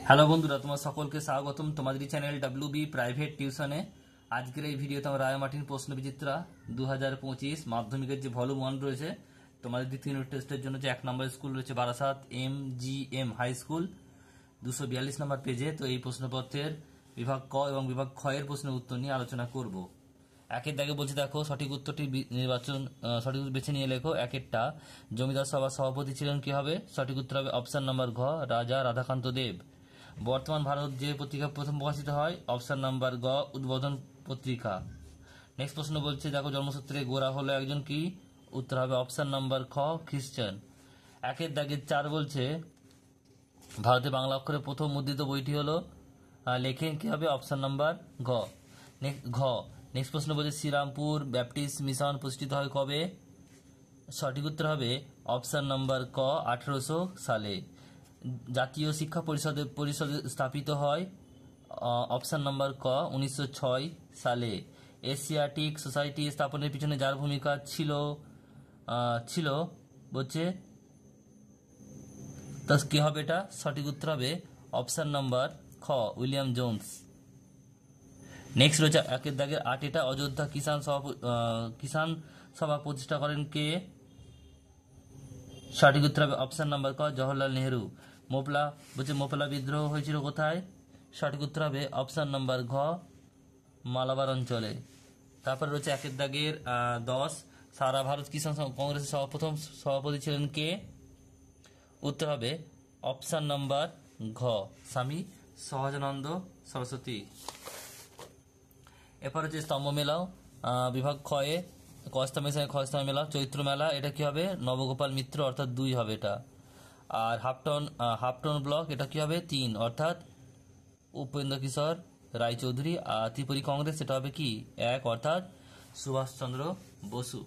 Hello বন্ধুরা, তোমার সকলকে স্বাগতম তোমাদের চ্যানেল ডাব্লিউবি প্রাইভেট টিউশনে। আজকের এই ভিডিওতে আমরা রায় মার্টিন প্রশ্ন বিচিত্রা 2025 মাধ্যমিকের যে ভলিউম 1 রয়েছে তোমাদের দ্বিতীয় ইউনিট টেস্টের জন্য যে 1 নম্বর স্কুল রয়েছে বারাসাত MGM হাই স্কুল 242 নম্বর পেজে। তো এই প্রশ্নপত্রের বিভাগ ক এবং বিভাগ খ এর প্রশ্নের উত্তর নিয়ে আলোচনা করব। একের দাগে বলছে, দেখো সঠিক উত্তরটি সঠিক উত্তর বেছে নিয়ে লেখো। একেরটা জমিদার সভার সভাপতি ছিলেন কি হবে? সঠিক উত্তর হবে অপশন নাম্বার ঘ, রাজা রাধাকান্ত দেব। বর্তমান ভারত যে পত্রিকা প্রথম প্রকাশিত হয়? অপশন নাম্বার গ, উদ্বোধন পত্রিকা। নেক্সট প্রশ্ন বলছে, দেখো জন্মসূত্রে গোরা হলো একজন কি? উত্তর হবে অপশন নাম্বার খ, খ্রিস্টান। একের দাগের 4 বলছে, ভারতে বাংলা অক্ষরে প্রথম মুদ্রিত বইটি হলো লেখেন কি হবে? অপশন নাম্বার ঘ। নেক্সট প্রশ্ন বলছে, শ্রীরামপুর ব্যাপটিস্ট মিশন প্রতিষ্ঠিত হয় কবে? সঠিক উত্তর হবে অপশন নাম্বার ক, 1800 সালে। জাতীয় শিক্ষা পরিষদ স্থাপিত হয় অপশন নাম্বার ক, 1906 সালে। এশিয়াটিক সোসাইটি স্থাপনের পিছনে যার ভূমিকা ছিল বলছে, তা কি হবে এটা? সঠিক উত্তর হবে অপশন নাম্বার খ, উইলিয়াম জোন্স। নেক্সট রয়েছে একের দাগের 8, এটা অযোধ্যা কিষাণ সভা প্রতিষ্ঠা করেন কে? সঠিক উত্তর হবে অপশন নাম্বার ক, জওহরলাল নেহেরু। মোপলা বিদ্রোহ হয়েছিল কোথায়? সঠিক উত্তর হবে অপশন নাম্বার ঘ, মালাবার অঞ্চলে। তারপর রয়েছে একের দাগের 10, সারা ভারত কিষাণ কংগ্রেসের প্রথম সভাপতি ছিলেন কে? উত্তর হবে অপশন নাম্বার ঘ, স্বামী সহজানন্দ সরস্বতী। এরপর হচ্ছে স্তম্ভ মেলাও বিভাগ ক্ষয়ে, কস্তমের সঙ্গে খস্তম মেলা, চৈত্র মেলা, এটা কি হবে? নবগোপাল মিত্র, অর্থাৎ 2 হবে এটা। আর হাফটন ব্লক, এটা কি হবে? 3, অর্থাৎ উপেন্দ্র কিশোর রায়চৌধুরী। আর ত্রিপুরী কংগ্রেস, এটা হবে কি? 1, অর্থাৎ সুভাষচন্দ্র বসু।